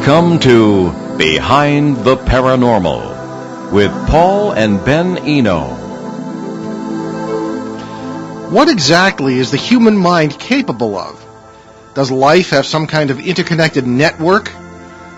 Welcome to Behind the Paranormal with Paul and Ben Eno. What exactly is the human mind capable of? Does life have some kind of interconnected network?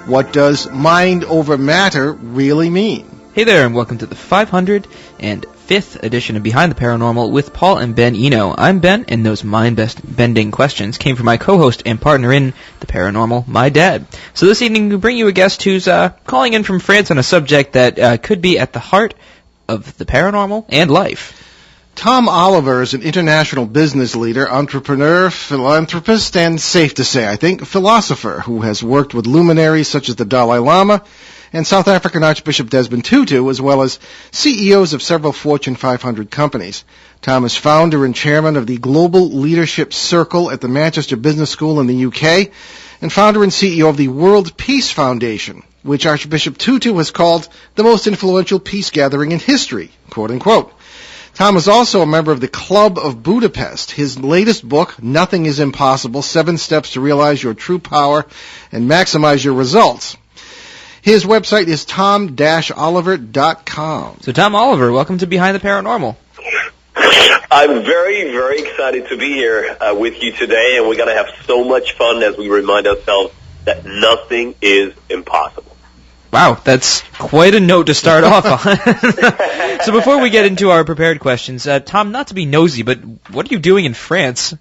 What does mind over matter really mean? Hey there, and welcome to the 505th edition of Behind the Paranormal with Paul and Ben Eno. I'm Ben, and those mind-bending questions came from my co-host and partner in the paranormal, my dad. So this evening we bring you a guest who's calling in from France on a subject that could be at the heart of the paranormal and life. Tom Oliver is an international business leader, entrepreneur, philanthropist, and safe to say, I think, philosopher who has worked with luminaries such as the Dalai Lama and South African Archbishop Desmond Tutu, as well as CEOs of several Fortune 500 companies. Tom is founder and chairman of the Global Leadership Circle at the Manchester Business School in the UK, and founder and CEO of the World Peace Foundation, which Archbishop Tutu has called the most influential peace gathering in history, quote unquote. Tom is also a member of the Club of Budapest. His latest book, Nothing is Impossible, 7 Steps to Realize Your True Power and Maximize Your Results. His website is tom-oliver.com. So Tom Oliver, welcome to Behind the Paranormal. I'm very, very excited to be here with you today, and we're going to have so much fun as we remind ourselves that nothing is impossible. Wow, that's quite a note to start off on. So before we get into our prepared questions, Tom, not to be nosy, but what are you doing in France?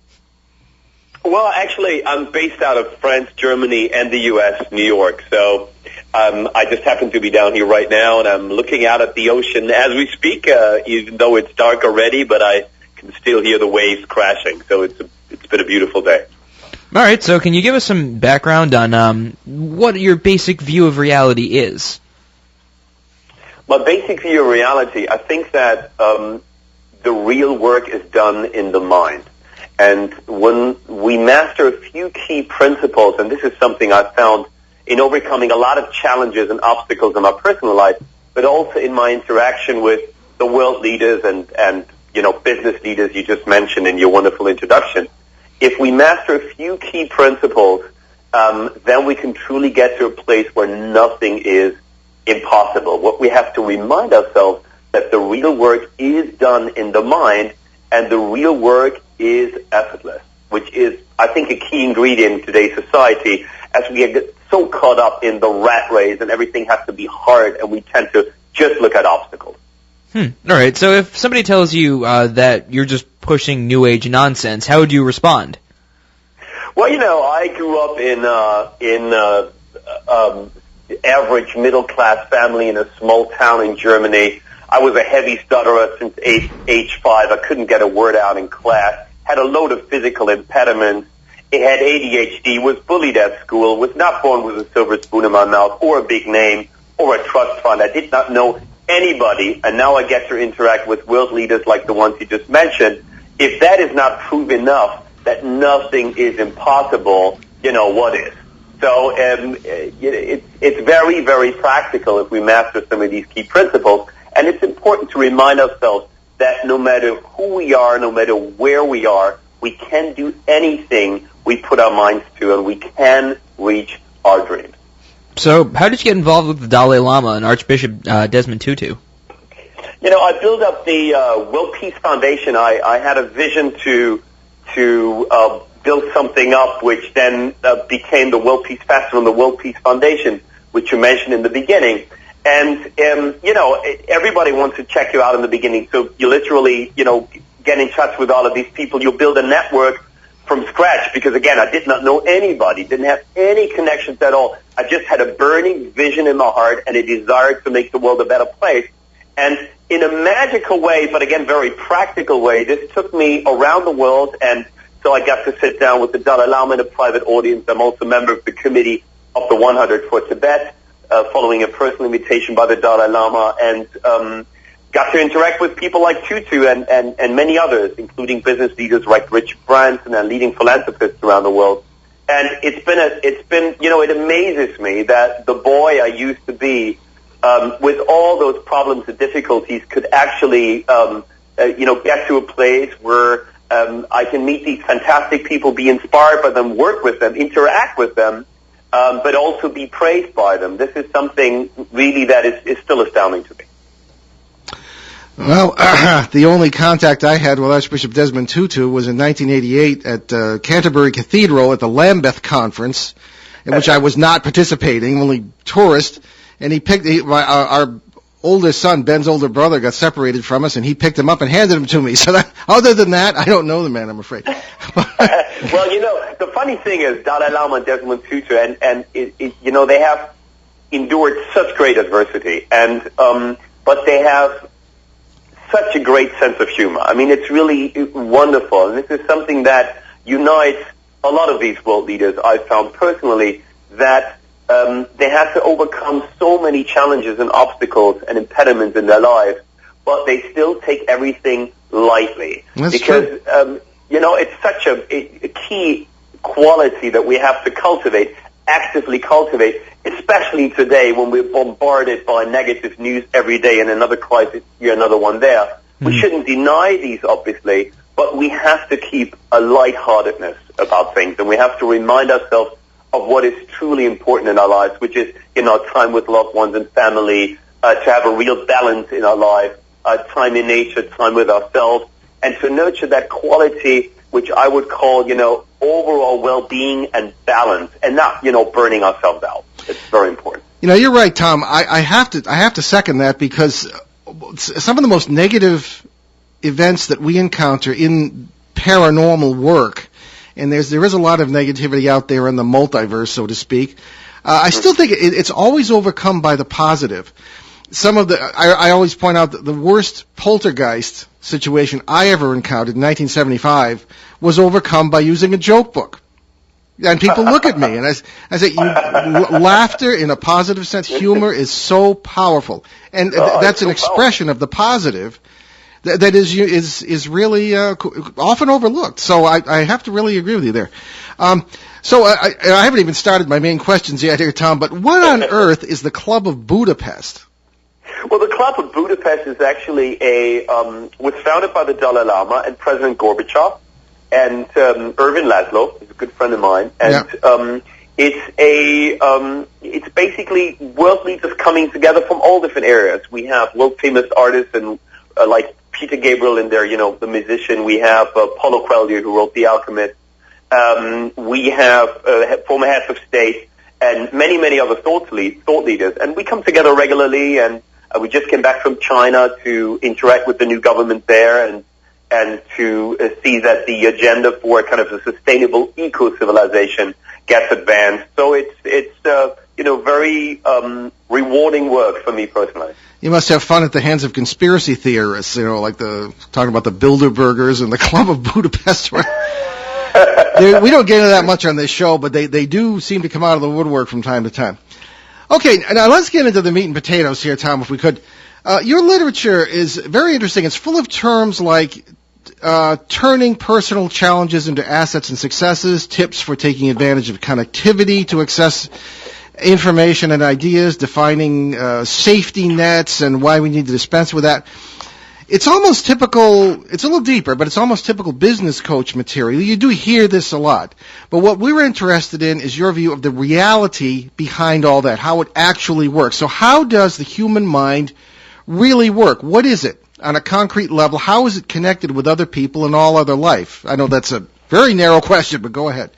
Well, actually, I'm based out of France, Germany, and the U.S., New York. So I just happen to be down here right now, and I'm looking out at the ocean as we speak, even though it's dark already, but I can still hear the waves crashing. So it's been a beautiful day. All right, so can you give us some background on what your basic view of reality is? My basic view of reality, I think that the real work is done in the mind. And when we master a few key principles, and this is something I've found in overcoming a lot of challenges and obstacles in my personal life, but also in my interaction with the world leaders and business leaders you just mentioned in your wonderful introduction. If we master a few key principles, then we can truly get to a place where nothing is impossible. What we have to remind ourselves that the real work is done in the mind, and the real work is effortless, which is, I think, a key ingredient in today's society as we get so caught up in the rat race and everything has to be hard, and we tend to just look at obstacles. All right, so if somebody tells you that you're just pushing New Age nonsense, how would you respond? Well, I grew up in average middle-class family in a small town in Germany. I was a heavy stutterer since age 5. I couldn't get a word out in class, had a load of physical impediments, had ADHD, was bullied at school, was not born with a silver spoon in my mouth or a big name or a trust fund. I did not know anybody, and now I get to interact with world leaders like the ones you just mentioned. If that is not proof enough that nothing is impossible, what is? So it's very, very practical if we master some of these key principles. And it's important to remind ourselves that no matter who we are, no matter where we are, we can do anything we put our minds to, and we can reach our dreams. So how did you get involved with the Dalai Lama and Archbishop Desmond Tutu? I built up the World Peace Foundation. I had a vision to build something up, which then became the World Peace Festival and the World Peace Foundation, which you mentioned in the beginning. And, everybody wants to check you out in the beginning. So you literally, get in touch with all of these people. You build a network from scratch because, again, I did not know anybody, didn't have any connections at all. I just had a burning vision in my heart and a desire to make the world a better place. And in a magical way, but again, very practical way, this took me around the world. And so I got to sit down with the Dalai Lama in a private audience. I'm also a member of the committee of the 100 for Tibet, following a personal invitation by the Dalai Lama, and got to interact with people like Tutu and many others, including business leaders like Richard Branson and leading philanthropists around the world. And it amazes me that the boy I used to be, with all those problems and difficulties, could actually, get to a place where I can meet these fantastic people, be inspired by them, work with them, interact with them, but also be praised by them. This is something really that is still astounding to me. Well, the only contact I had with Archbishop Desmond Tutu was in 1988 at Canterbury Cathedral at the Lambeth Conference, in which I was not participating, only tourist. And he picked our oldest son, Ben's older brother, got separated from us, and he picked him up and handed him to me. So other than that, I don't know the man, I'm afraid. Well, the funny thing is Dalai Lama and Desmond Tutu, and they have endured such great adversity, and but they have such a great sense of humor. I mean, it's really wonderful, and this is something that unites a lot of these world leaders. I've found personally that they have to overcome so many challenges and obstacles and impediments in their lives, but they still take everything lightly. That's because true. It's such a key quality that we have to cultivate, actively cultivate, especially today when we're bombarded by negative news every day and another crisis here, another one there. Mm-hmm. We shouldn't deny these, obviously, but we have to keep a lightheartedness about things, and we have to remind ourselves of what is truly important in our lives, which is, time with loved ones and family, to have a real balance in our life, time in nature, time with ourselves, and to nurture that quality which I would call, overall well-being and balance, and not, burning ourselves out. It's very important. You're right, Tom. I have to second that, because some of the most negative events that we encounter in paranormal work, and there is a lot of negativity out there in the multiverse, so to speak. I still think it's always overcome by the positive. I always point out that the worst poltergeist situation I ever encountered in 1975 was overcome by using a joke book. And people look at me, and I say, laughter in a positive sense, humor is so powerful, and that's an expression of the positive that is really often overlooked. So I have to really agree with you there. So I haven't even started my main questions yet here, Tom. But what on earth is the Club of Budapest? Well, the Club of Budapest is actually was founded by the Dalai Lama and President Gorbachev and Ervin Laszlo, who's a good friend of mine, and it's basically world leaders coming together from all different areas. We have world famous artists and like Peter Gabriel in there, the musician. We have Paulo Coelho, who wrote The Alchemist. We have former heads of state and many, many other thought leaders, and we come together regularly. And we just came back from China to interact with the new government there, and to see that the agenda for kind of a sustainable eco-civilization gets advanced. So it's very rewarding work for me personally. You must have fun at the hands of conspiracy theorists, like talking about the Bilderbergers and the Club of Budapest. We don't get into that much on this show, but they do seem to come out of the woodwork from time to time. Okay, now let's get into the meat and potatoes here, Tom, if we could. Your literature is very interesting. It's full of terms like turning personal challenges into assets and successes, tips for taking advantage of connectivity to access information and ideas, defining safety nets and why we need to dispense with that. It's almost typical, it's a little deeper, but it's almost typical business coach material. You do hear this a lot. But what we were interested in is your view of the reality behind all that, how it actually works. So how does the human mind really work? What is it on a concrete level? How is it connected with other people and all other life? I know that's a very narrow question, but go ahead.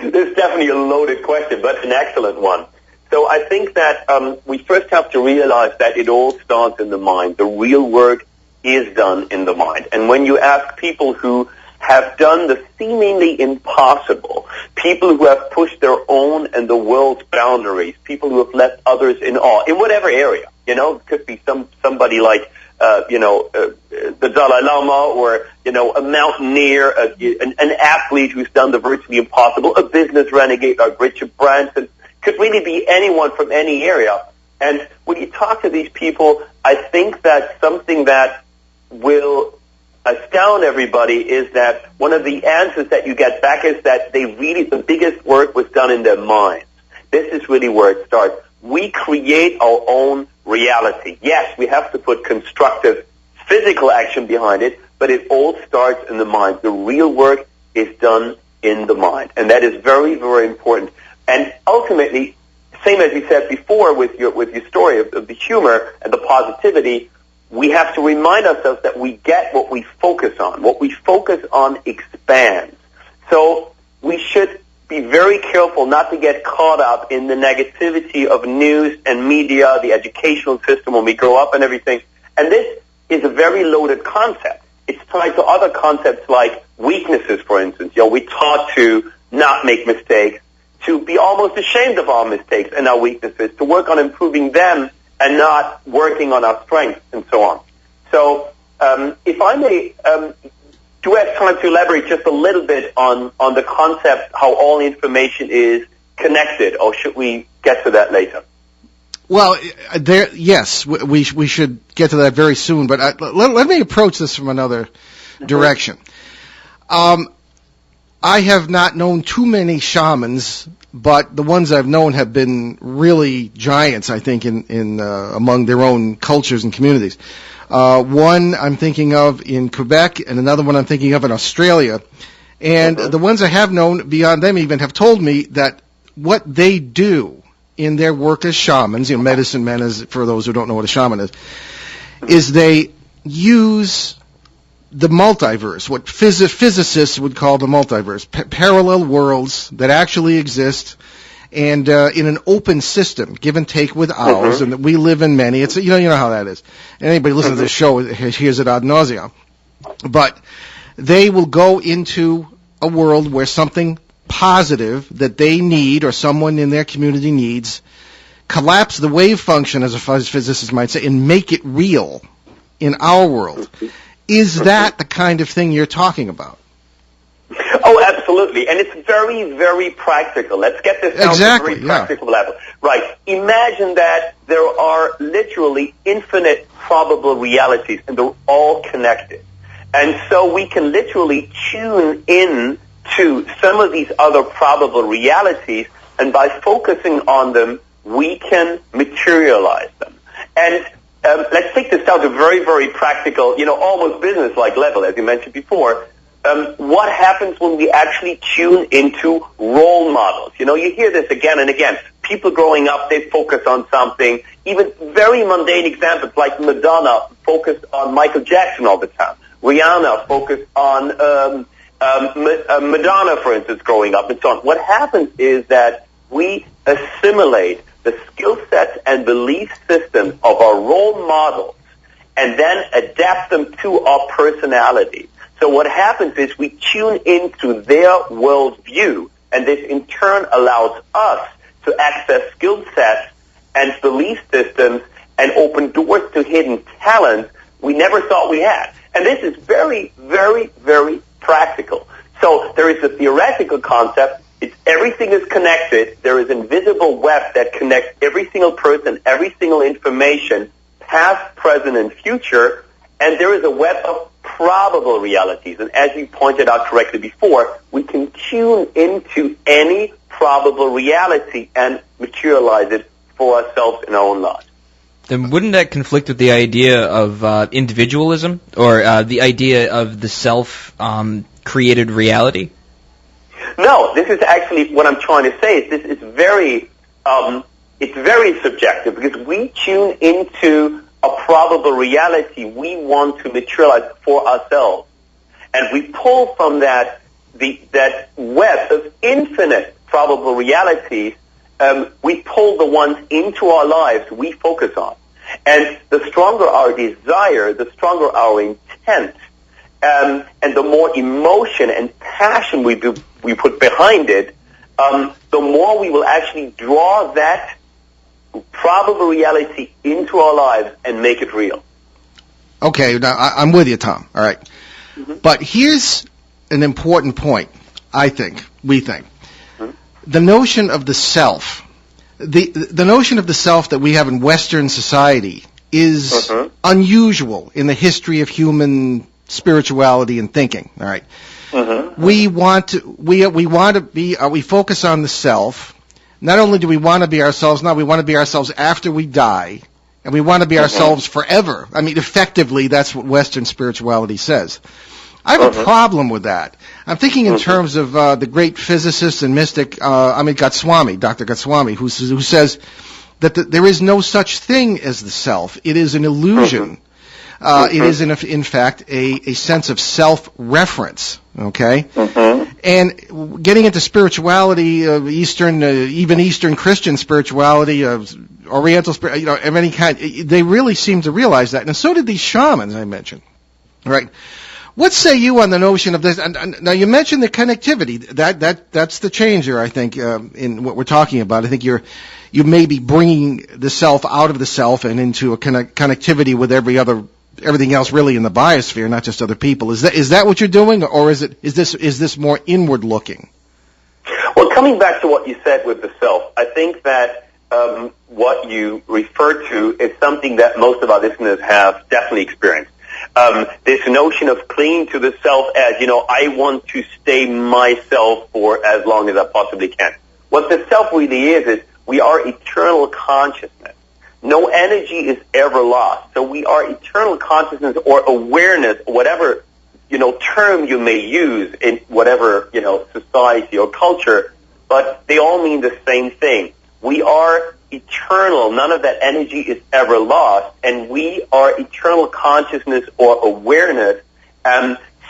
This is definitely a loaded question, but an excellent one. So I think that we first have to realize that it all starts in the mind. The real work is done in the mind. And when you ask people who have done the seemingly impossible, people who have pushed their own and the world's boundaries, people who have left others in awe, in whatever area, it could be somebody like, the Dalai Lama, or, a mountaineer, an athlete who's done the virtually impossible, a business renegade like Richard Branson, could really be anyone from any area. And when you talk to these people, I think that something that will astound everybody is that one of the answers that you get back is that the biggest work was done in their minds. This is really where it starts. We create our own reality. Yes, we have to put constructive physical action behind it, but it all starts in the mind. The real work is done in the mind. And that is very, very important. And ultimately, same as you said before with your story of the humor and the positivity, we have to remind ourselves that we get what we focus on. What we focus on expands. So we should be very careful not to get caught up in the negativity of news and media, the educational system when we grow up and everything. And this is a very loaded concept. It's tied to other concepts like weaknesses, for instance. We're taught to not make mistakes, to be almost ashamed of our mistakes and our weaknesses, to work on improving them and not working on our strengths and so on. So if I may, do I have time to elaborate just a little bit on the concept how all information is connected, or should we get to that later? Well, yes, we should get to that very soon, but let me approach this from another direction. I have not known too many shamans, but the ones I've known have been really giants, I think, in among their own cultures and communities. One I'm thinking of in Quebec, and another one I'm thinking of in Australia. And the ones I have known beyond them even have told me that what they do in their work as shamans, medicine men, as for those who don't know what a shaman is they use the multiverse, what physicists would call the multiverse, parallel worlds that actually exist, and in an open system, give and take with ours, and that we live in many. It's you know how that is. Anybody listening to this show hears it ad nauseum. But they will go into a world where something positive that they need or someone in their community needs, collapse the wave function, as a physicist might say, and make it real in our world. Is that the kind of thing you're talking about? Oh, absolutely. And it's very, very practical. Let's get this down to a very practical level. Right. Imagine that there are literally infinite probable realities, and they're all connected. And so we can literally tune in to some of these other probable realities, and by focusing on them, we can materialize them. And let's take this down to very, very practical, almost business-like level, as you mentioned before. What happens when we actually tune into role models? You hear this again and again. People growing up, they focus on something. Even very mundane examples like Madonna focused on Michael Jackson all the time. Rihanna focused on Madonna, for instance, growing up and so on. What happens is that we assimilate the skill sets and belief systems of our role models and then adapt them to our personality. So what happens is we tune into their worldview, and this in turn allows us to access skill sets and belief systems and open doors to hidden talents we never thought we had. And this is very, very, very practical. So there is a theoretical concept. Everything is connected. There is an invisible web that connects every single person, every single information, past, present, and future. And there is a web of probable realities. And as you pointed out correctly before, we can tune into any probable reality and materialize it for ourselves in our own lives. Then wouldn't that conflict with the idea of individualism, or the idea of the self-created reality? No, this is actually what I'm trying to say. Is this is very, it's very subjective, because we tune into a probable reality we want to materialize for ourselves, and we pull from that that web of infinite probable realities. We pull the ones into our lives we focus on. And the stronger our desire, the stronger our intent, and the more emotion and passion we put behind it, the more we will actually draw that probable reality into our lives and make it real. Okay, now I'm with you, Tom. All right. Mm-hmm. But here's an important point, we think. The notion of the self, the notion of the self that we have in Western society is unusual in the history of human spirituality and thinking. All right, we focus on the self. Not only do we want to be ourselves now, we want to be ourselves after we die, and we want to be ourselves forever. I mean, effectively, that's what Western spirituality says. I have a problem with that. I'm thinking in terms of the great physicist and mystic, Goswami, Dr. Goswami, who says that there is no such thing as the self. It is an illusion. It is, in fact, a sense of self-reference, okay? And getting into spirituality, even Eastern Christian spirituality, Oriental spirit, of any kind, they really seem to realize that. And so did these shamans I mentioned, right? What say you on the notion of this? And now you mentioned the connectivity. That's the changer, I think, in what we're talking about. I think you may be bringing the self out of the self and into a connectivity with everything else really in the biosphere, not just other people. Is that what you're doing, or is this more inward looking? Well, coming back to what you said with the self, I think that what you refer to is something that most of our listeners have definitely experienced. This notion of clinging to the self as, I want to stay myself for as long as I possibly can. What the self really is we are eternal consciousness. No energy is ever lost. So we are eternal consciousness or awareness, or whatever, term you may use in whatever, society or culture, but they all mean the same thing. We are eternal. None of that energy is ever lost, and we are eternal consciousness or awareness.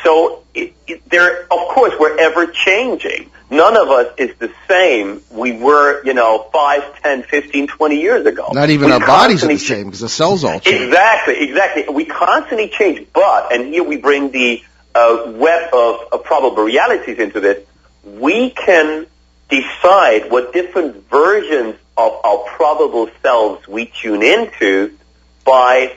So of course, we're ever changing. None of us is the same we were, 5, 10, 15, 20 years ago. Not even our bodies are the same because the cells all change. Exactly. We constantly change, and here we bring the web of probable realities into this, we can decide what different versions of our probable selves we tune into by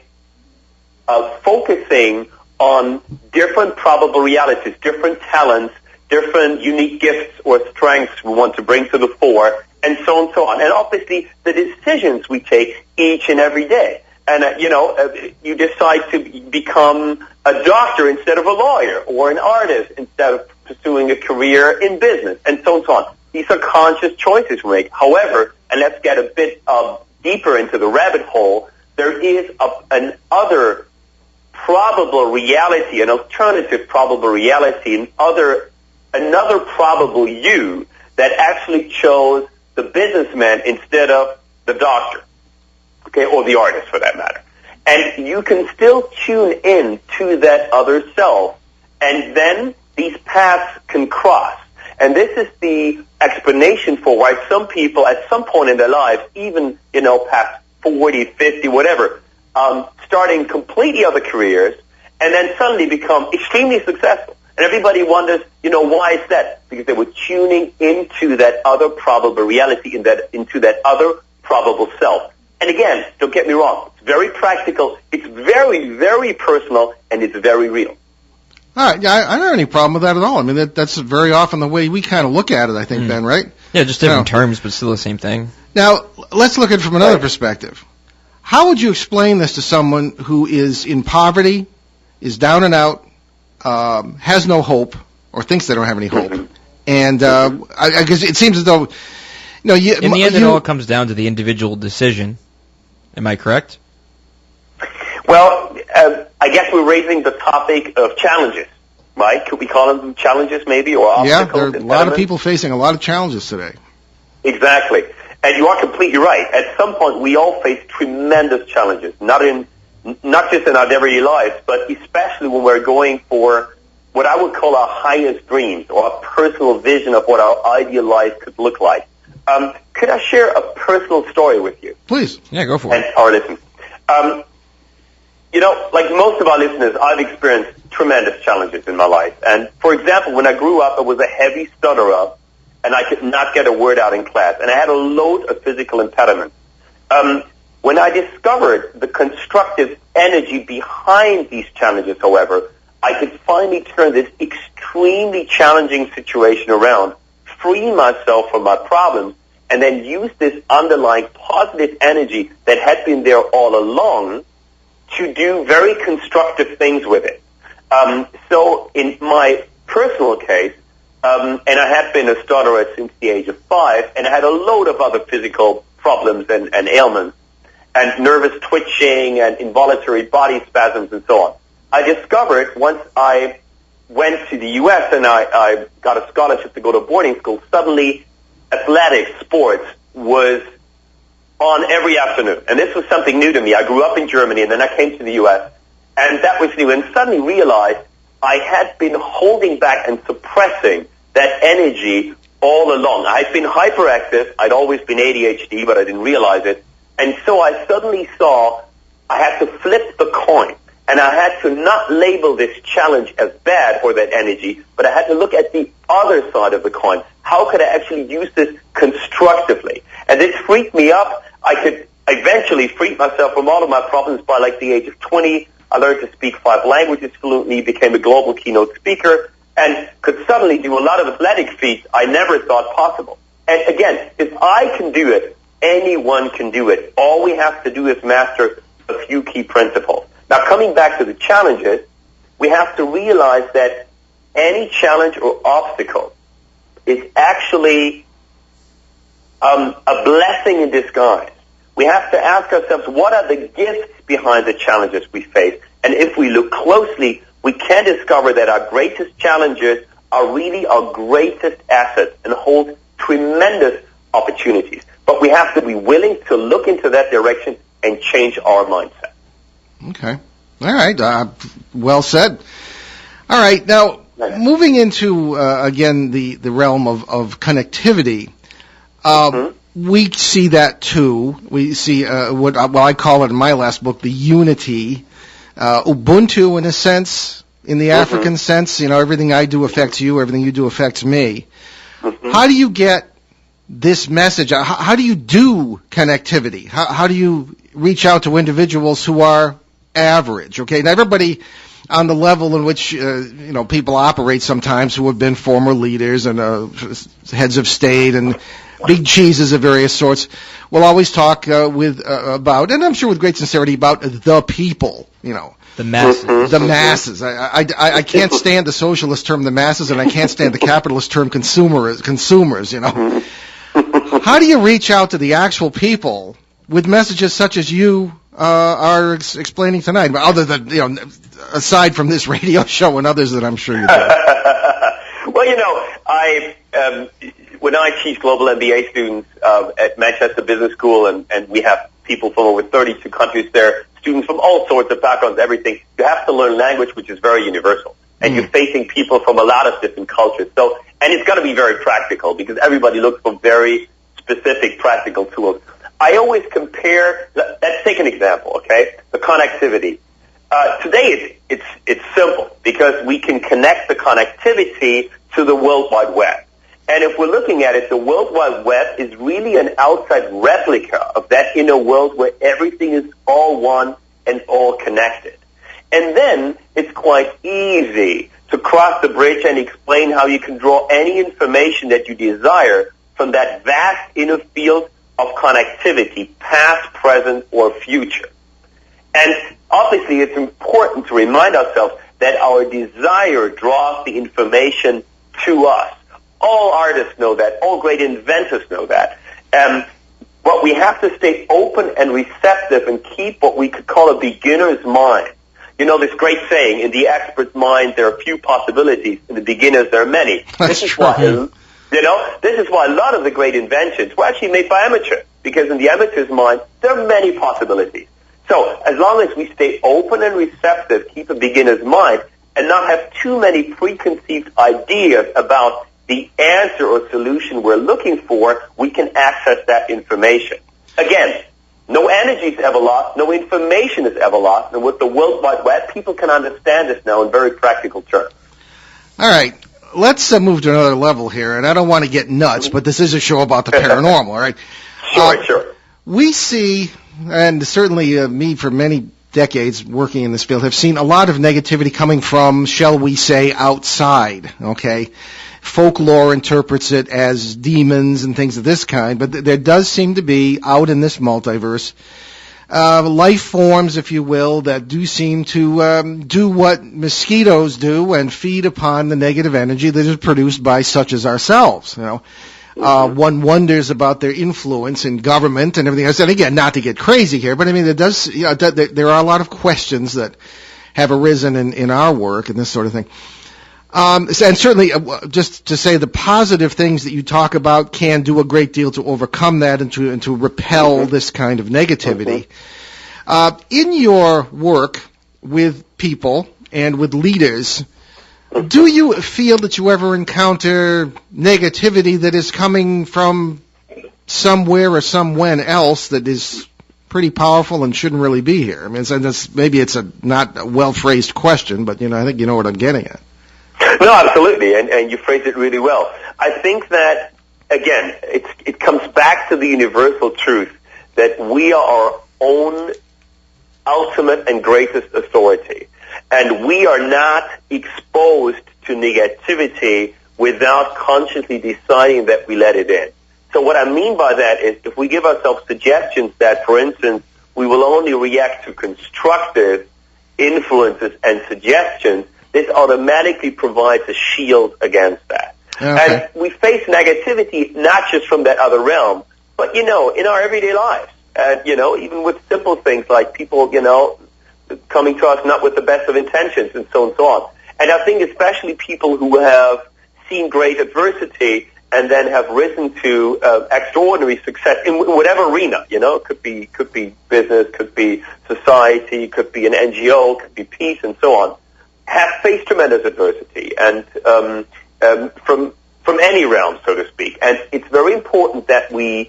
focusing on different probable realities, different talents, different unique gifts or strengths we want to bring to the fore, and so on and so on. And obviously, the decisions we take each and every day. And, you decide to become a doctor instead of a lawyer, or an artist instead of pursuing a career in business, and so on and so on. These are conscious choices we make. However, and let's get a bit deeper into the rabbit hole, there is another probable reality, an alternative probable reality, another probable you that actually chose the businessman instead of the doctor, okay, or the artist for that matter. And you can still tune in to that other self, and then these paths can cross. And this is the explanation for why some people at some point in their lives, even, past 40, 50, whatever, starting completely other careers, and then suddenly become extremely successful. And everybody wonders, why is that? Because they were tuning into that other probable reality, into that other probable self. And again, don't get me wrong, it's very practical, it's very, very personal, and it's very real. All right, yeah, I don't have any problem with that at all. I mean, that's very often the way we kind of look at it, I think, Ben, right? Yeah, just different terms, but still the same thing. Now, let's look at it from another perspective. How would you explain this to someone who is in poverty, is down and out, has no hope, or thinks they don't have any hope? And I guess it seems as though, in the end, it all comes down to the individual decision. Am I correct? Well, I guess we're raising the topic of challenges, right? Could we call them challenges maybe, or obstacles? Yeah, there are a lot of people facing a lot of challenges today. Exactly. And you are completely right. At some point, we all face tremendous challenges, not just in our everyday lives, but especially when we're going for what I would call our highest dreams, or a personal vision of what our ideal life could look like. Could I share a personal story with you? Please. Yeah, go for it. And our listeners. Like most of our listeners, I've experienced tremendous challenges in my life. And, for example, when I grew up, I was a heavy stutterer, and I could not get a word out in class. And I had a load of physical impediments. When I discovered the constructive energy behind these challenges, however, I could finally turn this extremely challenging situation around, free myself from my problems, and then use this underlying positive energy that had been there all along to do very constructive things with it. So in my personal case, and I had been a stutterer since the age of 5, and I had a load of other physical problems and ailments, and nervous twitching and involuntary body spasms and so on. I discovered once I went to the U.S. and I got a scholarship to go to boarding school, suddenly athletics, sports was on every afternoon. And this was something new to me. I grew up in Germany, and then I came to the U.S., and that was new. And suddenly realized I had been holding back and suppressing that energy all along. I'd been hyperactive. I'd always been ADHD, but I didn't realize it. And so I suddenly saw I had to flip the coin. And I had to not label this challenge as bad or that energy, but I had to look at the other side of the coin. How could I actually use this constructively? And this freaked me up. I could eventually free myself from all of my problems by like the age of 20. I learned to speak 5 languages fluently, became a global keynote speaker, and could suddenly do a lot of athletic feats I never thought possible. And again, if I can do it, anyone can do it. All we have to do is master a few key principles. Now, coming back to the challenges, we have to realize that any challenge or obstacle is actually a blessing in disguise. We have to ask ourselves, what are the gifts behind the challenges we face? And if we look closely, we can discover that our greatest challenges are really our greatest assets and hold tremendous opportunities. But we have to be willing to look into that direction and change our mindset. Okay. All right. Well said. All right. Now, moving into, again, the realm of connectivity, we see that too. We see what I call it in my last book, the unity, Ubuntu in a sense, in the African sense. You know, everything I do affects you, everything you do affects me. How do you get this message? How do you do connectivity? How do you reach out to individuals who are average? Okay, now everybody on the level in which people operate sometimes, who have been former leaders and heads of state and big cheeses of various sorts, will always talk about, and I'm sure with great sincerity, about the people. You know, the masses. The masses. I can't stand the socialist term, the masses, and I can't stand the capitalist term, consumers. You know. How do you reach out to the actual people with messages such as you are explaining tonight, other than, aside from this radio show and others that I'm sure you do? Well, when I teach global MBA students at Manchester Business School, and we have people from over 32 countries there, students from all sorts of backgrounds, everything, you have to learn language which is very universal. And you're facing people from a lot of different cultures. So, and it's got to be very practical because everybody looks for very specific practical tools. I always compare, let's take an example, okay? The connectivity. Today it's simple because we can connect the connectivity to the World Wide Web. And if we're looking at it, the World Wide Web is really an outside replica of that inner world where everything is all one and all connected. And then it's quite easy to cross the bridge and explain how you can draw any information that you desire from that vast inner field of connectivity, past, present, or future. And obviously it's important to remind ourselves that our desire draws the information to us. All artists know that. All great inventors know that. But we have to stay open and receptive and keep what we could call a beginner's mind. You know, this great saying, in the expert's mind there are few possibilities, in the beginner's there are many. That's true. This is why a lot of the great inventions were actually made by amateurs, because in the amateur's mind there are many possibilities. So as long as we stay open and receptive, keep a beginner's mind, and not have too many preconceived ideas about the answer or solution we're looking for, we can access that information. Again, no energy is ever lost, no information is ever lost, and with the World Wide Web, people can understand this now in very practical terms. All right, let's move to another level here, and I don't want to get nuts, but this is a show about the paranormal, all right? Sure. We see, and certainly me for many decades working in this field, have seen a lot of negativity coming from, shall we say, outside, okay? Folklore interprets it as demons and things of this kind, but there does seem to be, out in this multiverse, life forms, if you will, that do seem to do what mosquitoes do and feed upon the negative energy that is produced by such as ourselves. One wonders about their influence in government and everything else. And again, not to get crazy here, but I mean, there are a lot of questions that have arisen in our work and this sort of thing. And certainly, just to say the positive things that you talk about can do a great deal to overcome that and to repel this kind of negativity. In your work with people and with leaders, do you feel that you ever encounter negativity that is coming from somewhere or someone else that is pretty powerful and shouldn't really be here? I mean, maybe it's not a well-phrased question, but I think you know what I'm getting at. No, absolutely, and you phrased it really well. I think that, again, it comes back to the universal truth that we are our own ultimate and greatest authority, and we are not exposed to negativity without consciously deciding that we let it in. So what I mean by that is if we give ourselves suggestions that, for instance, we will only react to constructive influences and suggestions, this automatically provides a shield against that. Okay. And we face negativity not just from that other realm, but, in our everyday lives. Even with simple things like people, coming to us not with the best of intentions and so on and so on. And I think especially people who have seen great adversity and then have risen to extraordinary success in whatever arena, could be business, could be society, could be an NGO, could be peace and so on, have faced tremendous adversity and from any realm, so to speak. And it's very important that we're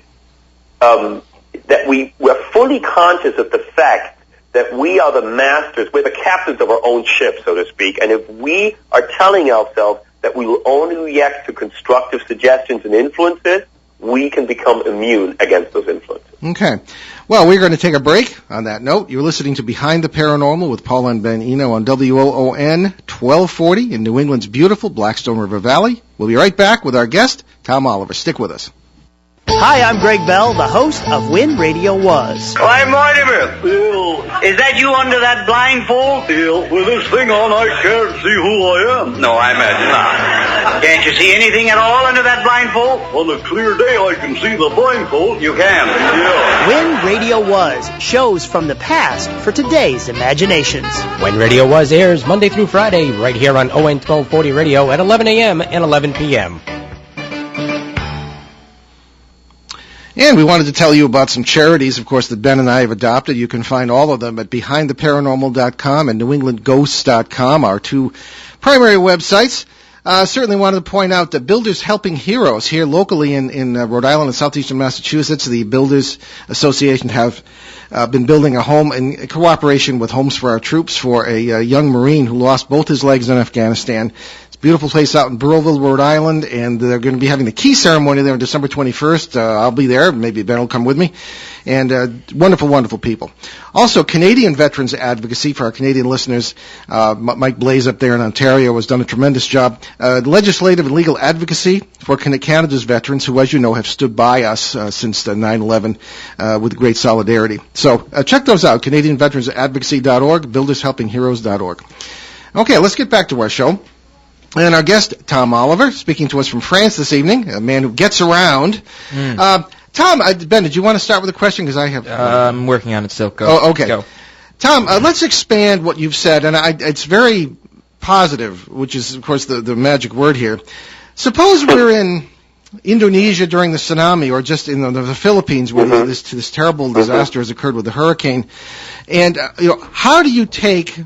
fully conscious of the fact that we are the masters, we're the captains of our own ship, so to speak. And if we are telling ourselves that we will only react to constructive suggestions and influences, we can become immune against those influences. Okay. Well, we're going to take a break on that note. You're listening to Behind the Paranormal with Paul and Ben Eno on WOON 1240 in New England's beautiful Blackstone River Valley. We'll be right back with our guest, Tom Oliver. Stick with us. Hi, I'm Greg Bell, the host of When Radio Was. I'm Mortimer. Bill. Is that you under that blindfold? Bill, with this thing on, I can't see who I am. No, I imagine not. Can't you see anything at all under that blindfold? On a clear day, I can see the blindfold. You can? Yeah. When Radio Was, shows from the past for today's imaginations. When Radio Was airs Monday through Friday, right here on ON 1240 Radio at 11 a.m. and 11 p.m. And we wanted to tell you about some charities, of course, that Ben and I have adopted. You can find all of them at BehindTheParanormal.com and NewEnglandGhosts.com, our two primary websites. Certainly wanted to point out that Builders Helping Heroes here locally in Rhode Island and southeastern Massachusetts, the Builders Association have been building a home in cooperation with Homes for Our Troops for a young Marine who lost both his legs in Afghanistan. Beautiful place out in Burrillville, Rhode Island, and they're going to be having the key ceremony there on December 21st. I'll be there. Maybe Ben will come with me. And wonderful, wonderful people. Also, Canadian Veterans Advocacy for our Canadian listeners. Mike Blaze up there in Ontario has done a tremendous job. Legislative and legal advocacy for Canada's veterans who, as you know, have stood by us since 9/11 with great solidarity. So check those out, CanadianVeteransAdvocacy.org, BuildersHelpingHeroes.org. Okay, let's get back to our show. And our guest, Tom Oliver, speaking to us from France this evening, a man who gets around. Tom, Ben, did you want to start with a question? Because I have... I'm working on it still. Go. Oh, okay. Go. Tom, let's expand what you've said, and it's very positive, which is, of course, the magic word here. Suppose we're in Indonesia during the tsunami, or just in the Philippines where this terrible disaster has occurred with the hurricane. And, how do you take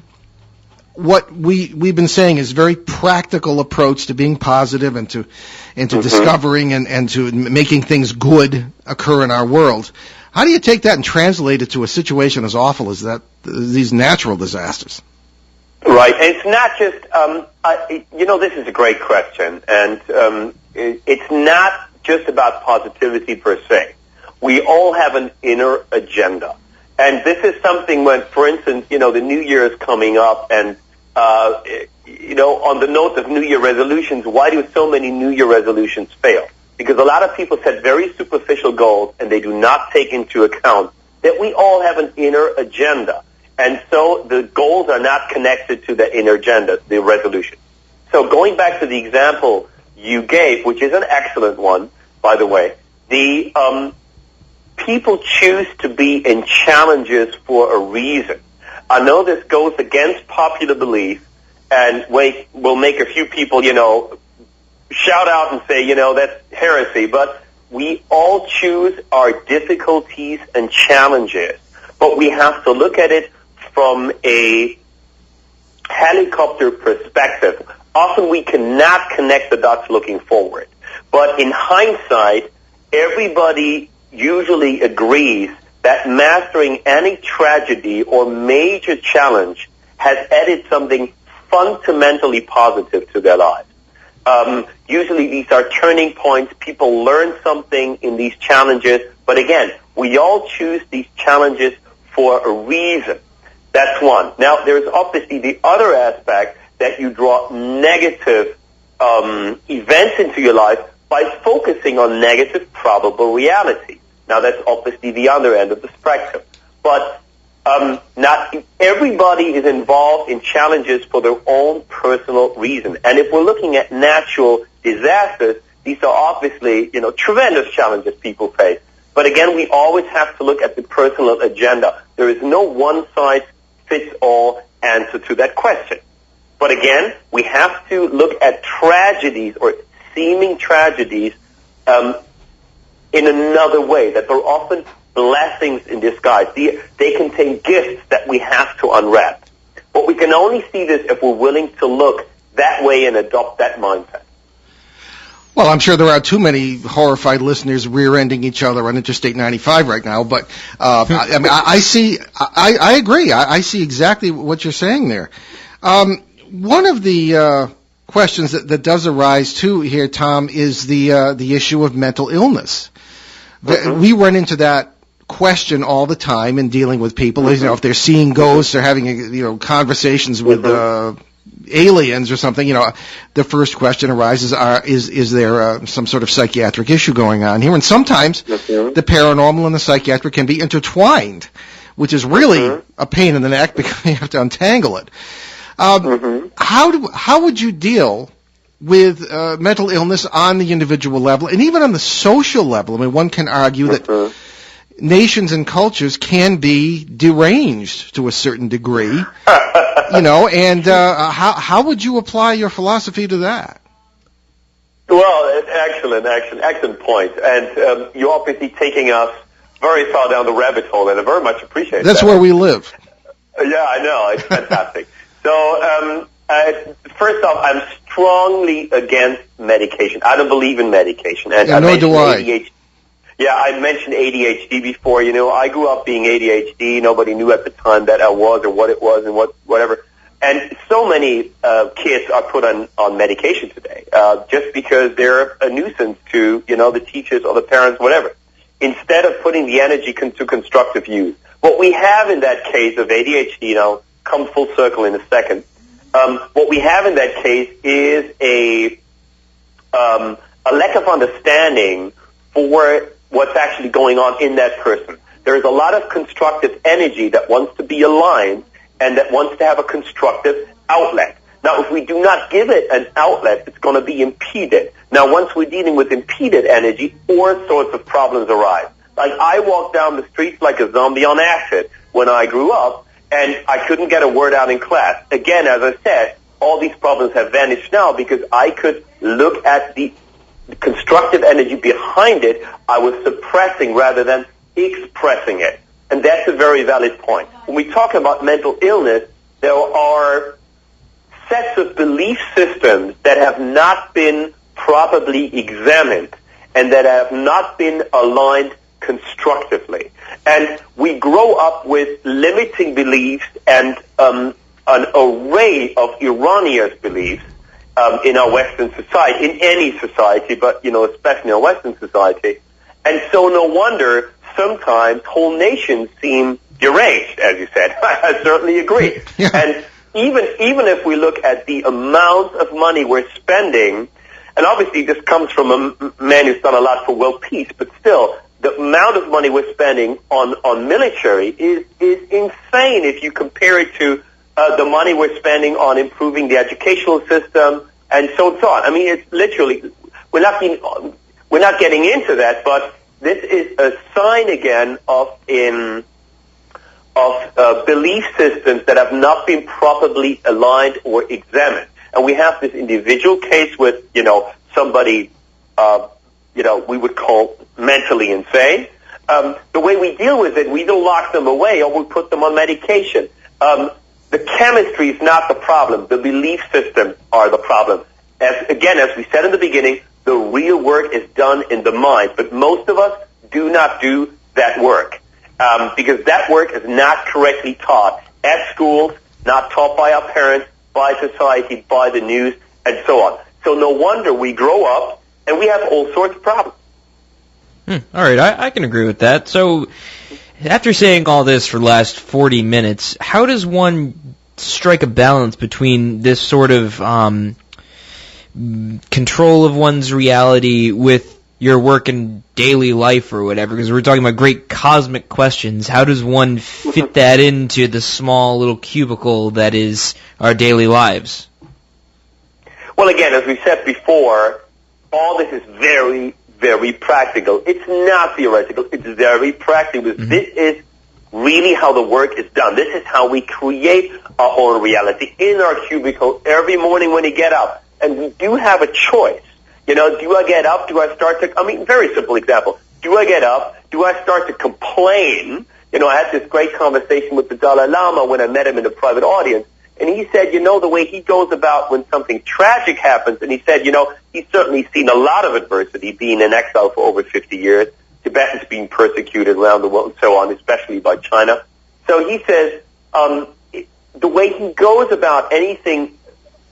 what we've been saying is a very practical approach to being positive and to discovering and to making things good occur in our world? How do you take that and translate it to a situation as awful as that, these natural disasters? Right. It's not just, this is a great question, and it's not just about positivity per se. We all have an inner agenda. And this is something when, for instance, the New Year is coming up, and on the note of New Year resolutions, why do so many New Year resolutions fail? Because a lot of people set very superficial goals, and they do not take into account that we all have an inner agenda. And so the goals are not connected to the inner agenda, the resolution. So going back to the example you gave, which is an excellent one, by the way, the people choose to be in challenges for a reason. I know this goes against popular belief, and we'll make a few people, shout out and say, that's heresy. But we all choose our difficulties and challenges. But we have to look at it from a helicopter perspective. Often we cannot connect the dots looking forward. But in hindsight, everybody usually agrees that mastering any tragedy or major challenge has added something fundamentally positive to their lives. Usually these are turning points. People learn something in these challenges. But again, we all choose these challenges for a reason. That's one. Now, there's obviously the other aspect that you draw negative events into your life by focusing on negative probable reality. Now, that's obviously the other end of the spectrum. But not everybody is involved in challenges for their own personal reason. And if we're looking at natural disasters, these are obviously, tremendous challenges people face. But again, we always have to look at the personal agenda. There is no one-size-fits-all answer to that question. But again, we have to look at tragedies or seeming tragedies in another way, that they're often blessings in disguise. They contain gifts that we have to unwrap. But we can only see this if we're willing to look that way and adopt that mindset. Well, I'm sure there are too many horrified listeners rear-ending each other on Interstate 95 right now, but I agree. I see exactly what you're saying there. One of the questions that does arise too here, Tom, is the issue of mental illness. We run into that question all the time in dealing with people. If they're seeing ghosts or having conversations with aliens or something, the first question arises: is there some sort of psychiatric issue going on here? And sometimes the paranormal and the psychiatric can be intertwined, which is really a pain in the neck because you have to untangle it. How would you deal with mental illness on the individual level and even on the social level? I mean, one can argue that nations and cultures can be deranged to a certain degree, and how would you apply your philosophy to that? Well, excellent point. And you're obviously taking us very far down the rabbit hole, and I very much appreciate that. That's where we live. Yeah, I know. It's fantastic. So, first off, I'm strongly against medication. I don't believe in medication. And nor do I. Yeah, I mentioned ADHD before. I grew up being ADHD. Nobody knew at the time that I was or what it was and whatever. And so many kids are put on medication today just because they're a nuisance to, the teachers or the parents, whatever, instead of putting the energy to constructive use. What we have in that case of ADHD, come full circle in a second, what we have in that case is a lack of understanding for what's actually going on in that person. There's a lot of constructive energy that wants to be aligned and that wants to have a constructive outlet. Now, if we do not give it an outlet, it's going to be impeded. Now, once we're dealing with impeded energy, all sorts of problems arise. Like, I walked down the streets like a zombie on acid when I grew up, and I couldn't get a word out in class. Again, as I said, all these problems have vanished now because I could look at the constructive energy behind it. I was suppressing rather than expressing it. And that's a very valid point. When we talk about mental illness, there are sets of belief systems that have not been properly examined and that have not been aligned constructively. And we grow up with limiting beliefs and an array of erroneous beliefs in our Western society, in any society, but, especially in our Western society. And so no wonder sometimes whole nations seem deranged, as you said. I certainly agree. Yeah. And even if we look at the amount of money we're spending, and obviously this comes from a man who's done a lot for world peace, but still, the amount of money we're spending on military is insane if you compare it to the money we're spending on improving the educational system and so on. I mean, it's literally, we're not getting into that, but this is a sign again of of belief systems that have not been properly aligned or examined. And we have this individual case with, somebody, we would call mentally insane. The way we deal with it, we either lock them away or we put them on medication. The chemistry is not the problem. The belief systems are the problem. As we said in the beginning, the real work is done in the mind. But most of us do not do that work because that work is not correctly taught at schools, not taught by our parents, by society, by the news, and so on. So no wonder we grow up and we have all sorts of problems. All right, I can agree with that. So after saying all this for the last 40 minutes, how does one strike a balance between this sort of control of one's reality with your work and daily life or whatever? Because we're talking about great cosmic questions. How does one fit that into the small little cubicle that is our daily lives? Well, again, as we said before, all this is very, very practical. It's not theoretical. It's very practical. Mm-hmm. This is really how the work is done. This is how we create our own reality in our cubicle every morning when you get up. And we do have a choice. Do I get up? Do I start to, very simple example. Do I get up? Do I start to complain? I had this great conversation with the Dalai Lama when I met him in a private audience. And he said, the way he goes about when something tragic happens, and he said, he's certainly seen a lot of adversity, being in exile for over 50 years, Tibetans being persecuted around the world and so on, especially by China. So he says, the way he goes about anything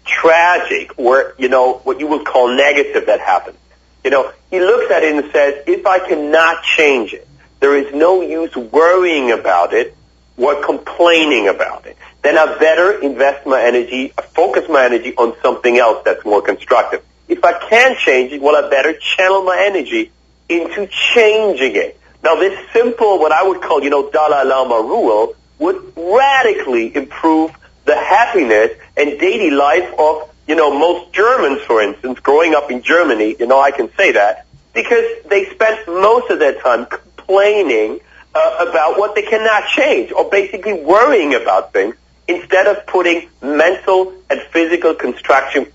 tragic or, what you would call negative that happens, he looks at it and says, if I cannot change it, there is no use worrying about it or complaining about it. Then I better invest my energy, focus my energy on something else that's more constructive. If I can't change it, well, I better channel my energy into changing it. Now, this simple, what I would call, Dalai Lama rule would radically improve the happiness and daily life of, most Germans, for instance, growing up in Germany. I can say that because they spent most of their time complaining about what they cannot change or basically worrying about things instead of putting mental and physical constructive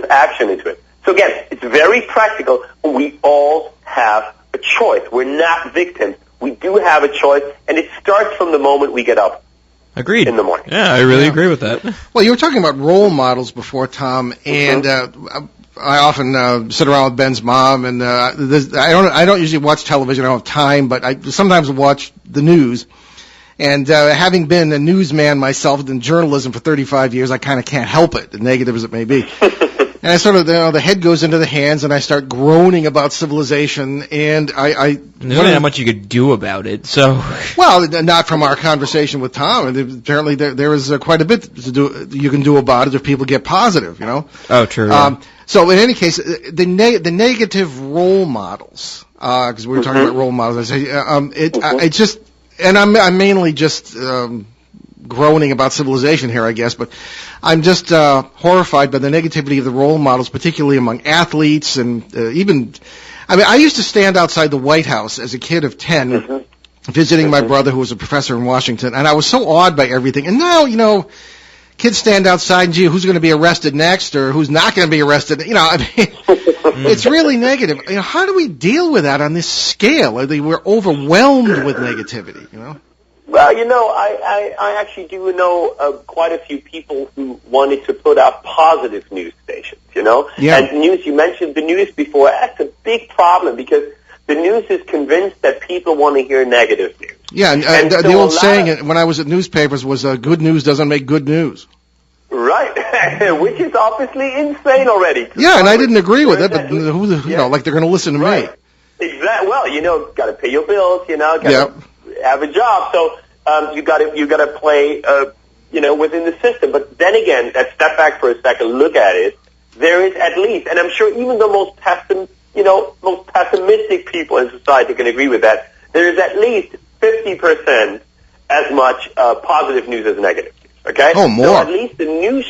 action into it. So again, it's very practical. We all have a choice. We're not victims. We do have a choice, and it starts from the moment we get up. Agreed. In the morning. Yeah, I really agree with that. Well, you were talking about role models before, Tom, and I often sit around with Ben's mom, and I don't usually watch television. I don't have time, but I sometimes watch the news. And having been a newsman myself in journalism for 35 years, I kind of can't help it, negative as it may be. And I sort of, the head goes into the hands, and I start groaning about civilization, and There's only not much you could do about it, so... Well, not from our conversation with Tom. And apparently there is quite a bit to do. You can do about it if people get positive, Oh, true, yeah. So in any case, the negative role models, because we were talking about role models, I say, it's just... And I'm mainly just groaning about civilization here, I guess, but I'm just horrified by the negativity of the role models, particularly among athletes and even... I used to stand outside the White House as a kid of 10, visiting my brother who was a professor in Washington, and I was so awed by everything. And now, kids stand outside and, gee, who's going to be arrested next or who's not going to be arrested? It's really negative. How do we deal with that on this scale? We're overwhelmed with negativity, Well, I actually do know quite a few people who wanted to put out positive news stations, Yeah. And news, you mentioned the news before. That's a big problem because the news is convinced that people want to hear negative news. Yeah, and the old saying when I was at newspapers was good news doesn't make good news. Right, which is obviously insane already. Yeah, and I didn't agree with it, but like they're going to listen to me. Exactly. Well, got to pay your bills, got to have a job, so you got to play, within the system. But then again, let's step back for a second, look at it. There is at least, and I'm sure even the most pessimistic people in society can agree with that. There is at least 50% as much positive news as negative. Okay? Oh, more. So at least the news,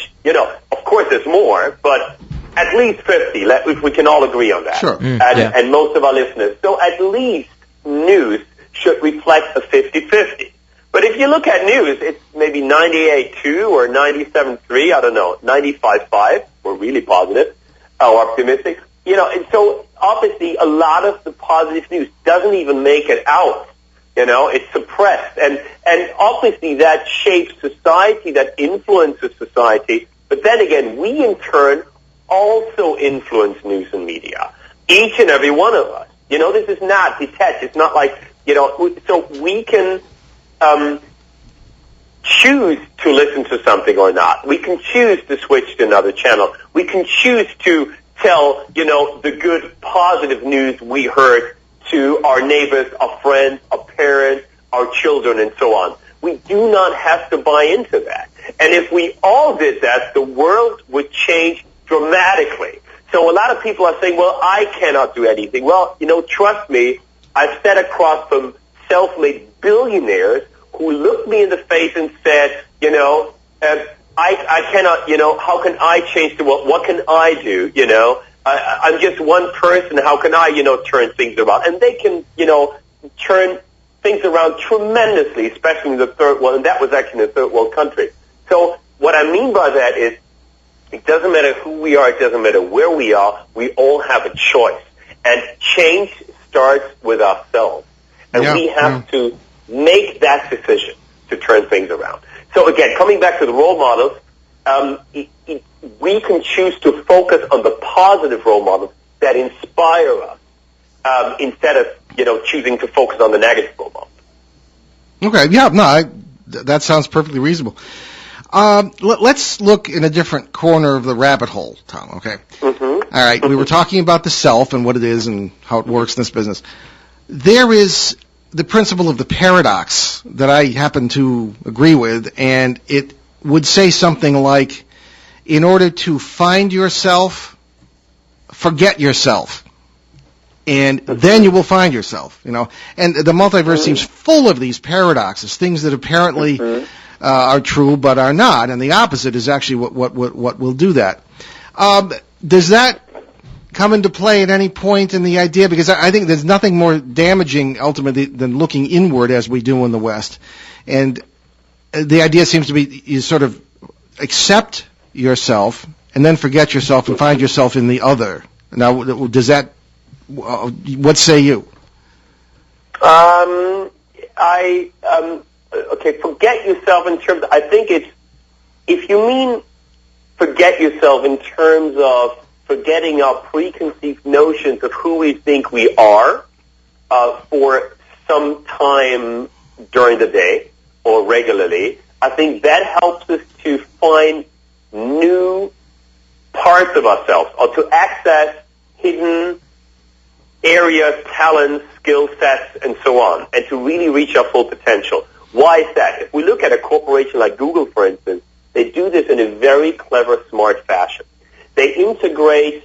of course there's more, but at least 50, if we can all agree on that. Sure. And most of our listeners. So at least news should reflect a 50-50. But if you look at news, it's maybe 98.2 or 97.3, I don't know, 95.5. We're really positive or optimistic. You know, and so obviously a lot of the positive news doesn't even make it out. You know, it's suppressed. And obviously that shapes society, that influences society. But then again, we in turn also influence news and media. Each and every one of us. You know, this is not detached. It's not like, you know, so we can choose to listen to something or not. We can choose to switch to another channel. We can choose to tell, you know, the good, positive news we heard to our neighbors, our friends, our parents, our children, and so on. We do not have to buy into that. And if we all did that, the world would change dramatically. So a lot of people are saying, well, I cannot do anything. Well, you know, trust me, I've sat across some self-made billionaires who looked me in the face and said, you know, I cannot, you know, how can I change the world? What can I do, you know? I'm just one person. How can I, you know, turn things around? And they can, you know, turn things around tremendously, especially in the third world, and that was actually in a third world country. So what I mean by that is it doesn't matter who we are, it doesn't matter where we are, we all have a choice. And change starts with ourselves. And we have to make that decision to turn things around. So again, coming back to the role models, we can choose to focus on the positive role models that inspire us instead of, you know, choosing to focus on the negative role models. Okay, yeah, no, that sounds perfectly reasonable. Let's look in a different corner of the rabbit hole, Tom, okay? Mm-hmm. All right, we were talking about the self and what it is and how it works in this business. There is the principle of the paradox that I happen to agree with, and it would say something like, in order to find yourself, forget yourself. And then you will find yourself, you know. And the multiverse seems full of these paradoxes, things that apparently are true but are not, and the opposite is actually what will do that. Does that come into play at any point in the idea? Because I think there's nothing more damaging ultimately than looking inward as we do in the West. And the idea seems to be you sort of accept yourself and then forget yourself and find yourself in the other. Now, does that, what say you? Okay, forget yourself in terms of, I think it's, if you mean forget yourself in terms of forgetting our preconceived notions of who we think we are for some time during the day or regularly, I think that helps us to find new parts of ourselves or to access hidden areas, talents, skill sets, and so on, and to really reach our full potential. Why is that? If we look at a corporation like Google, for instance, they do this in a very clever, smart fashion. They integrate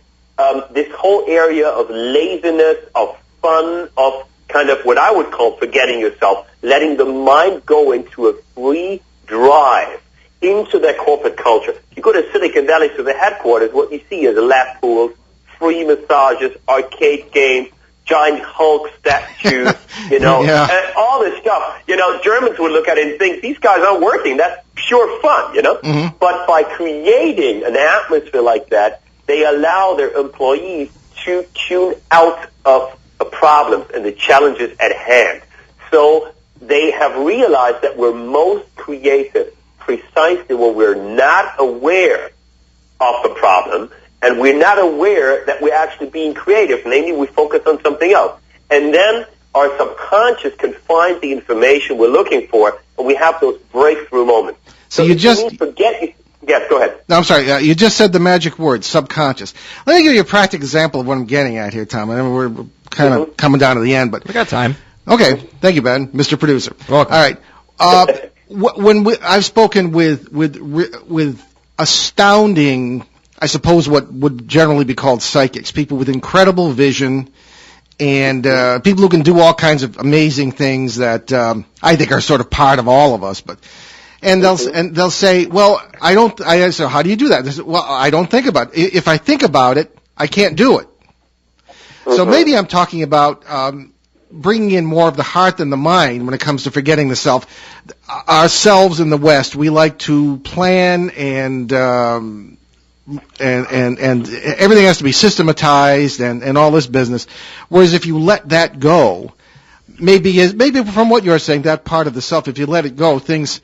this whole area of laziness, of fun, of kind of what I would call forgetting yourself, letting the mind go into a free drive into their corporate culture. If you go to Silicon Valley, to the headquarters, what you see is lap pools, free massages, arcade games, giant Hulk statues, you know, and all this stuff. You know, Germans would look at it and think, these guys aren't working. That's pure fun, you know. Mm-hmm. But by creating an atmosphere like that, they allow their employees to tune out of the problems and the challenges at hand. So they have realized that we're most creative precisely when we're not aware of the problem, and we're not aware that we're actually being creative. Namely, we focus on something else. And then our subconscious can find the information we're looking for, and we have those breakthrough moments. So you just... Yes, go ahead. No, I'm sorry. You just said the magic word, subconscious. Let me give you a practical example of what I'm getting at here, Tom. I mean, we're kind of coming down to the end, but... We got time. Okay. Thank you, Ben, Mr. Producer. Welcome. All right. I've spoken with astounding... I suppose what would generally be called psychics, people with incredible vision and people who can do all kinds of amazing things that I think are sort of part of all of us. And they'll say, well, I say, how do you do that? They say, well, I don't think about it. If I think about it, I can't do it. So maybe I'm talking about bringing in more of the heart than the mind when it comes to forgetting the self. Ourselves in the West, we like to plan and everything has to be systematized and all this business. Whereas if you let that go, maybe from what you're saying, that part of the self, if you let it go, things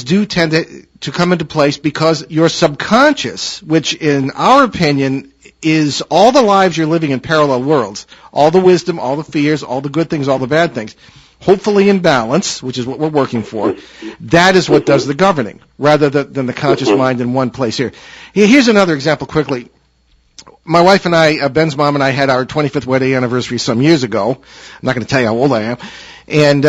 do tend to come into place because your subconscious, which in our opinion is all the lives you're living in parallel worlds, all the wisdom, all the fears, all the good things, all the bad things, hopefully in balance, which is what we're working for. That is what does the governing, rather than the conscious mind in one place here. Here's another example quickly. My wife and I, Ben's mom and I, had our 25th wedding anniversary some years ago. I'm not going to tell you how old I am. And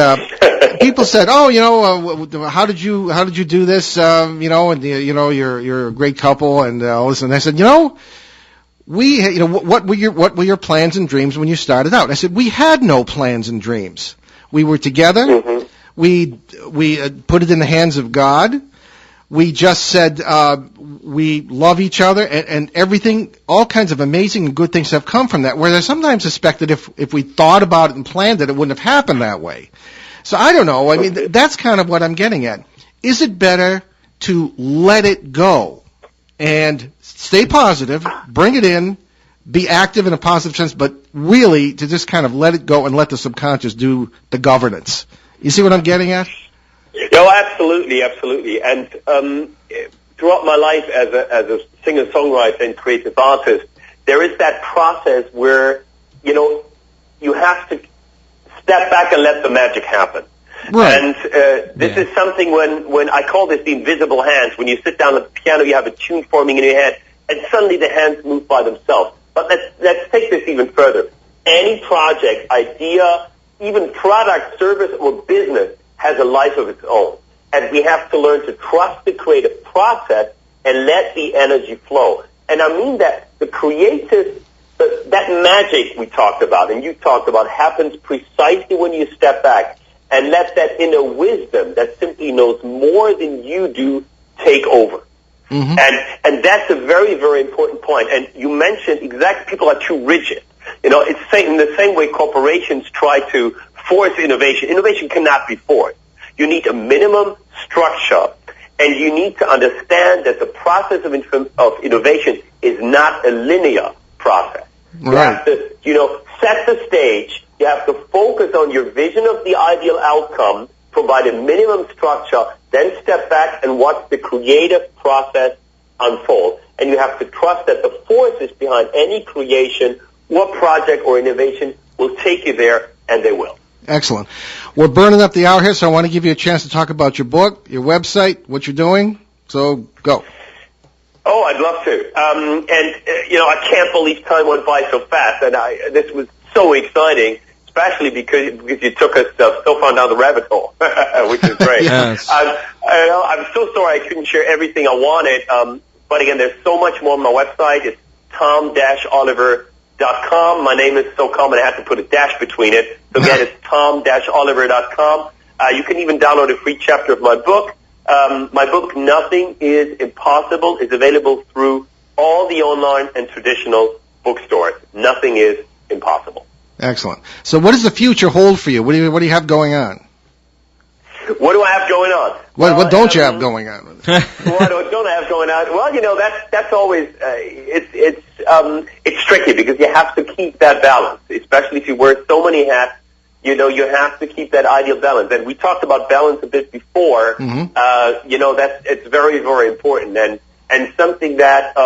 people said, "Oh, how did you do this? And you're a great couple and all this." And I said, what were your plans and dreams when you started out? I said, we had no plans and dreams. We were together. Mm-hmm. We put it in the hands of God. We just said we love each other, and everything, all kinds of amazing and good things have come from that, where I sometimes suspect that if we thought about it and planned it, it wouldn't have happened that way. So I don't know. I mean, that's kind of what I'm getting at. Is it better to let it go and stay positive, bring it in, be active in a positive sense, but really to just kind of let it go and let the subconscious do the governance? You see what I'm getting at? No, absolutely. And throughout my life as a singer-songwriter and creative artist, there is that process where, you have to step back and let the magic happen. Right. And this is something when I call this the invisible hands. When you sit down at the piano, you have a tune forming in your head, and suddenly the hands move by themselves. But let's take this even further. Any project, idea, even product, service, or business has a life of its own. And we have to learn to trust the creative process and let the energy flow. And I mean that the creative, that magic we talked about and you talked about happens precisely when you step back and let that inner wisdom that simply knows more than you do take over. Mm-hmm. And that's a very, very important point. And you mentioned exactly people are too rigid. It's in the same way corporations try to force innovation. Innovation cannot be forced. You need a minimum structure, and you need to understand that the process of innovation is not a linear process. Right. You have to, set the stage. You have to focus on your vision of the ideal outcome, provide a minimum structure, then step back and watch the creative process unfold. And you have to trust that the forces behind any creation or project or innovation will take you there, and they will. Excellent. We're burning up the hour here, so I want to give you a chance to talk about your book, your website, what you're doing. So go. Oh, I'd love to. I can't believe time went by so fast, and this was so exciting, especially because you took us so far down the rabbit hole, which is great. Yes. I'm so sorry I couldn't share everything I wanted, but again, there's so much more on my website. It's tom-oliver.com. My name is so common I had to put a dash between it. So again, it's tom-oliver.com. You can even download a free chapter of my book. My book, Nothing is Impossible, is available through all the online and traditional bookstores. Nothing is impossible. Excellent. So what does the future hold for you? What do you have going on? What do I have going on? What don't you have going on? What don't I have going on? Well, that's always it's tricky because you have to keep that balance, especially if you wear so many hats. You have to keep that ideal balance. And we talked about balance a bit before. Mm-hmm. It's very, very important and something that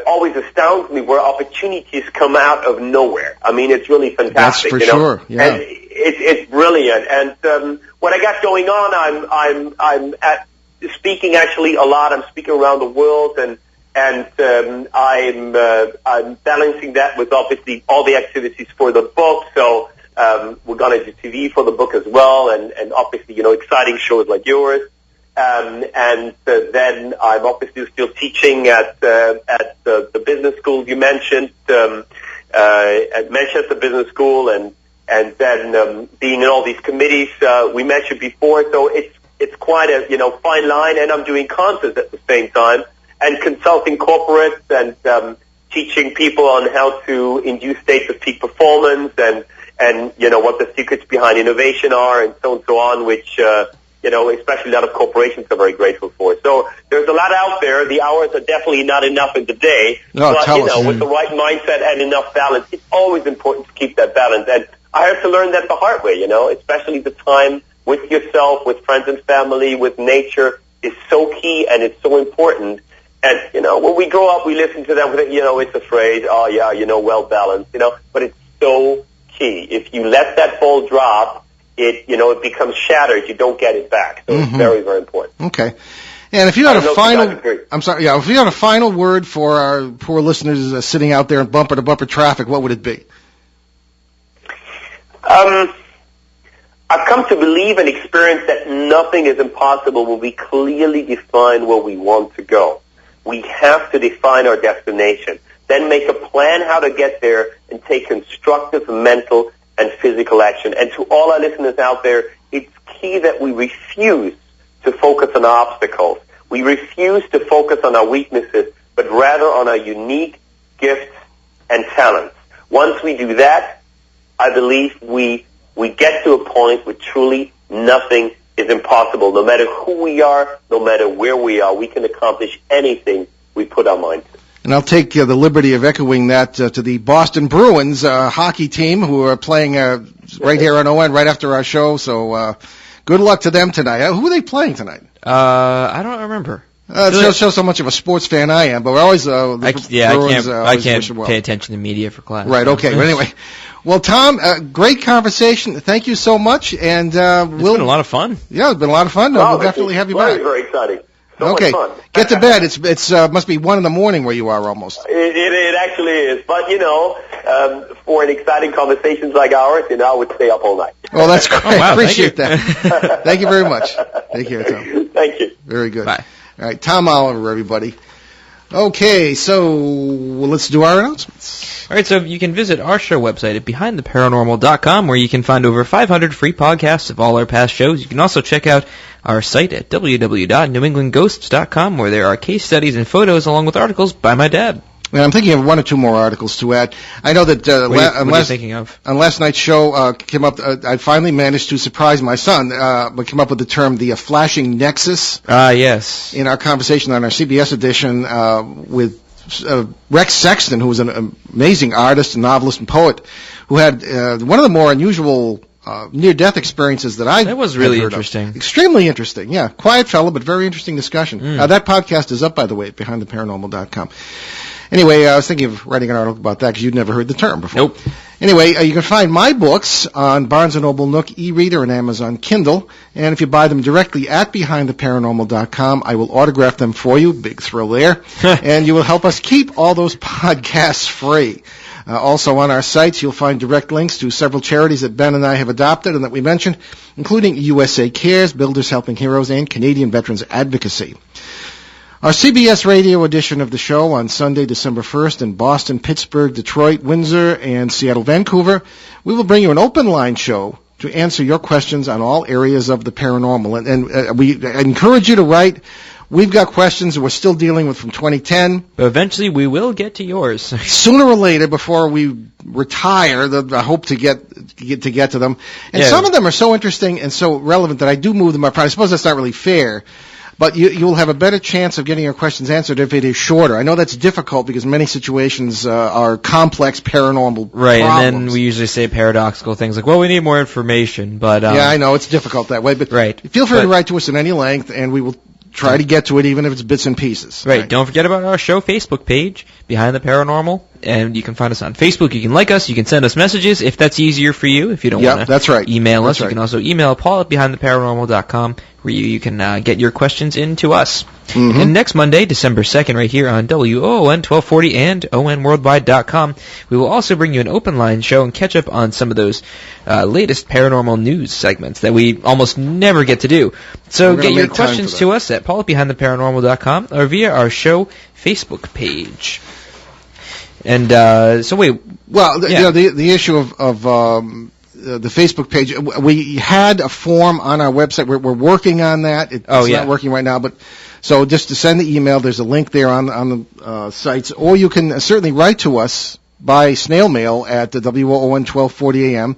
always astounds me where opportunities come out of nowhere. I mean, it's really fantastic. That's for sure. Yeah. And it's brilliant. And what I got going on, I'm speaking actually a lot. I'm speaking around the world, and I'm balancing that with obviously all the activities for the book. So we're going to do TV for the book as well, and obviously exciting shows like yours. Then I'm obviously still teaching at the business school you mentioned, at Manchester Business School, and then being in all these committees we mentioned before. So it's quite a fine line, and I'm doing concerts at the same time and consulting corporates and teaching people on how to induce states of peak performance and and what the secrets behind innovation are, and so on, which especially a lot of corporations are very grateful for. So there's a lot out there. The hours are definitely not enough in the day. But with the right mindset and enough balance, it's always important to keep that balance. And I had to learn that the hard way, especially the time with yourself, with friends and family, with nature is so key and it's so important. And, when we grow up, we listen to them, it's a phrase, oh yeah, well balanced, but it's so key. If you let that ball drop, it becomes shattered. You don't get it back. So it's very, very important. Okay. And if you had if you had a final word for our poor listeners sitting out there in bumper-to-bumper traffic, what would it be? I've come to believe and experience that nothing is impossible when we clearly define where we want to go. We have to define our destination, then make a plan how to get there and take constructive mental and physical action. And to all our listeners out there, it's key that we refuse to focus on obstacles. We refuse to focus on our weaknesses, but rather on our unique gifts and talents. Once we do that, I believe we get to a point where truly nothing is impossible. No matter who we are, no matter where we are, we can accomplish anything we put our mind to. And I'll take the liberty of echoing that to the Boston Bruins hockey team, who are playing right here on ON right after our show. So good luck to them tonight. Who are they playing tonight? I don't remember. It shows how much of a sports fan I am, but we're always I can't pay attention to media for class. Right, okay. But anyway, well, Tom, great conversation. Thank you so much. And it's been a lot of fun. Yeah, it's been a lot of fun. We'll definitely have you back. Very, very exciting. So okay, much fun. Get to bed. It's must be 1 a.m. where you are almost. It actually is. But, for an exciting conversations like ours, I would stay up all night. Well, that's great. Oh, wow, appreciate that. Thank you very much. Take care, Tom. Thank you. Very good. Bye. All right, Tom Oliver, everybody. Okay, so let's do our announcements. All right, so you can visit our show website at BehindTheParanormal.com, where you can find over 500 free podcasts of all our past shows. You can also check out our site at www.newenglandghosts.com, where there are case studies and photos along with articles by my dad. And I'm thinking of 1 or 2 more articles to add. I know that what are you thinking of? On last night's show came up. I finally managed to surprise my son. But came up with the term the flashing nexus. Yes. In our conversation on our CBS edition with Rex Sexton, who was an amazing artist, novelist, and poet, who had one of the more unusual near-death experiences that I That was really interesting. Extremely interesting, yeah. Quiet fellow, but very interesting discussion. That podcast is up, by the way, at BehindTheParanormal.com. Anyway, I was thinking of writing an article about that because you'd never heard the term before. Nope. Anyway, you can find my books on Barnes & Noble Nook e-reader and Amazon Kindle. And if you buy them directly at BehindTheParanormal.com, I will autograph them for you. Big thrill there. And you will help us keep all those podcasts free. Also on our sites, you'll find direct links to several charities that Ben and I have adopted and that we mentioned, including USA Cares, Builders Helping Heroes, and Canadian Veterans Advocacy. Our CBS radio edition of the show on Sunday, December 1st in Boston, Pittsburgh, Detroit, Windsor, and Seattle, Vancouver. We will bring you an open line show to answer your questions on all areas of the paranormal. And we encourage you to write. We've got questions we're still dealing with from 2010. But eventually we will get to yours. Sooner or later, before we retire, I hope to get to them. And some of them are so interesting and so relevant that I do move them up. I suppose that's not really fair. But you'll have a better chance of getting your questions answered if it is shorter. I know that's difficult because many situations are complex paranormal right, problems. And then we usually say paradoxical things like, well, we need more information. But yeah, I know, it's difficult that way. But feel free to write to us at any length, and we will try to get to it even if it's bits and pieces. Right. Don't forget about our show Facebook page, Behind the Paranormal, and you can find us on Facebook. You can like us. You can send us messages if that's easier for you. If you don't want to email us, you can also email Paul at BehindTheParanormal.com, where you can get your questions in to us. Mm-hmm. And next Monday, December 2nd, right here on WOON 1240 and ONWorldwide.com, we will also bring you an open line show and catch up on some of those latest paranormal news segments that we almost never get to do. So get your questions to us at Paul at BehindTheParanormal.com or via our show Facebook page. And so wait. Well, the issue of the Facebook page, we had a form on our website. We're working on that. It's not working right now, but so just to send the email, there's a link there on the sites, or you can certainly write to us by snail mail at the WOON 1240 AM,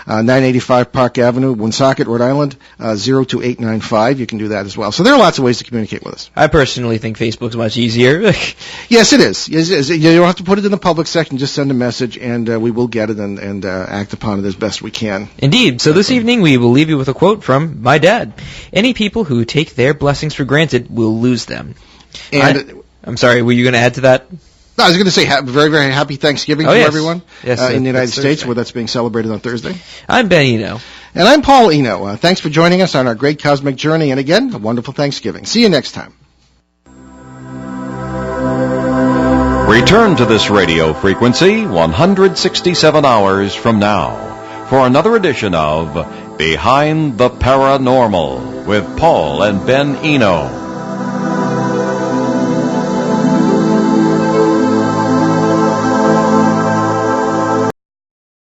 985 Park Avenue, Woonsocket, Rhode Island, 02895. You can do that as well. So there are lots of ways to communicate with us. I personally think Facebook's much easier. Yes, it is. You don't have to put it in the public section. Just send a message, and we will get it and act upon it as best we can. Indeed. So this evening we will leave you with a quote from my dad. Any people who take their blessings for granted will lose them. And I'm sorry, were you going to add to that? No, I was going to say very, very happy Thanksgiving to everyone in the United States, where that's being celebrated on Thursday. I'm Ben Eno. And I'm Paul Eno. Thanks for joining us on our great cosmic journey. And again, a wonderful Thanksgiving. See you next time. Return to this radio frequency 167 hours from now for another edition of Behind the Paranormal with Paul and Ben Eno.